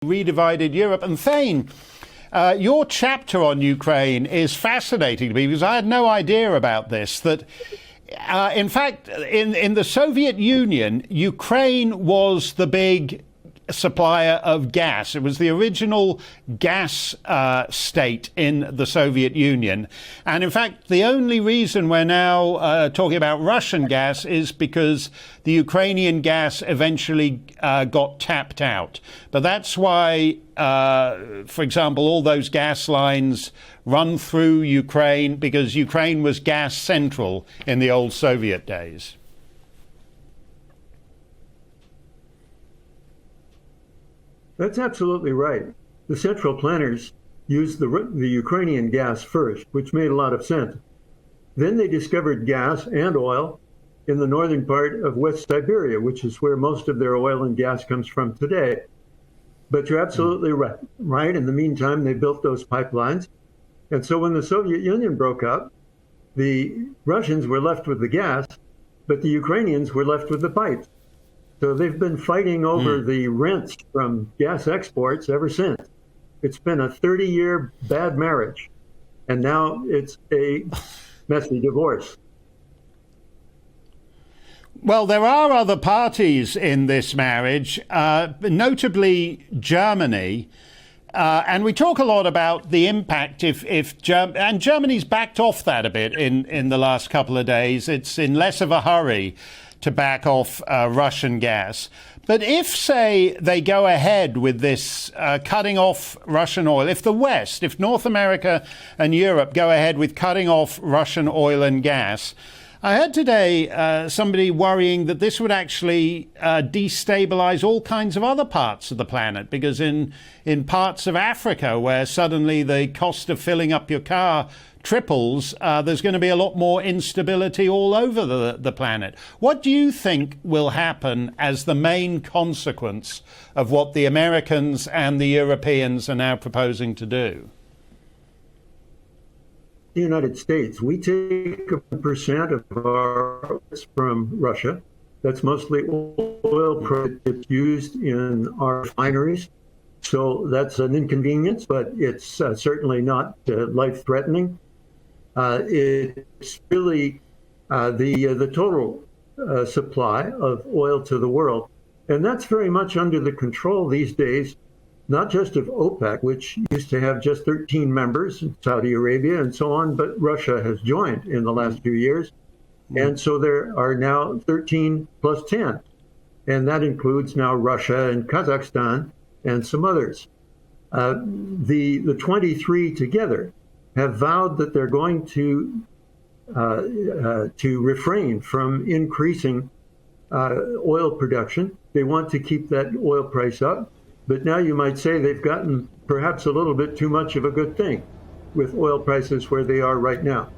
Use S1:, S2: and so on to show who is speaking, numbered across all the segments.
S1: Redivided Europe. And Thane, your chapter on Ukraine is fascinating to me because I had no idea about this, that in fact, in the Soviet Union, Ukraine was the big supplier of gas. It was the original gas state in the Soviet Union. And in fact, the only reason we're now talking about Russian gas is because the Ukrainian gas eventually got tapped out. But that's why, for example, all those gas lines run through Ukraine, because Ukraine was gas central in the old Soviet days.
S2: That's absolutely right. The central planners used the Ukrainian gas first, which made a lot of sense. Then they discovered gas and oil in the northern part of West Siberia, which is where most of their oil and gas comes from today. But you're absolutely right. In the meantime, they built those pipelines. And so when the Soviet Union broke up, the Russians were left with the gas, but the Ukrainians were left with the pipes. So they've been fighting over the rents from gas exports ever since. It's been a 30-year bad marriage, and now it's a messy divorce.
S1: Well, there are other parties in this marriage, notably Germany. And we talk a lot about the impact and Germany's backed off that a bit in the last couple of days. It's in less of a hurry to back off Russian gas. But if, say, they go ahead with this cutting off Russian oil, if the West, if North America and Europe go ahead with cutting off Russian oil and gas, I heard today somebody worrying that this would actually destabilize all kinds of other parts of the planet, because in parts of Africa where suddenly the cost of filling up your car triples, there's going to be a lot more instability all over the planet. What do you think will happen as the main consequence of what the Americans and the Europeans are now proposing to do?
S2: The United States, we take 1% of our oil from Russia. That's mostly oil that's used in our refineries. So that's an inconvenience, but it's certainly not life-threatening. It's really the total supply of oil to the world. And that's very much under the control these days, not just of OPEC, which used to have just 13 members, Saudi Arabia and so on, but Russia has joined in the last few years. And so there are now 13 plus 10. And that includes now Russia and Kazakhstan and some others. The 23 together have vowed that they're going to refrain from increasing oil production. They want to keep that oil price up. But now you might say they've gotten perhaps a little bit too much of a good thing with oil prices where they are right now.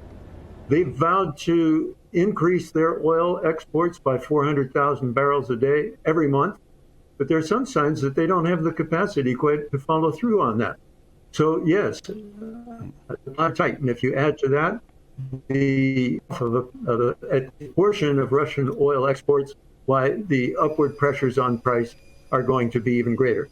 S2: They've vowed to increase their oil exports by 400,000 barrels a day every month. But there are some signs that they don't have the capacity quite to follow through on that. So, yes, it's tight. And if you add to that a portion of Russian oil exports, why the upward pressures on price are going to be even greater.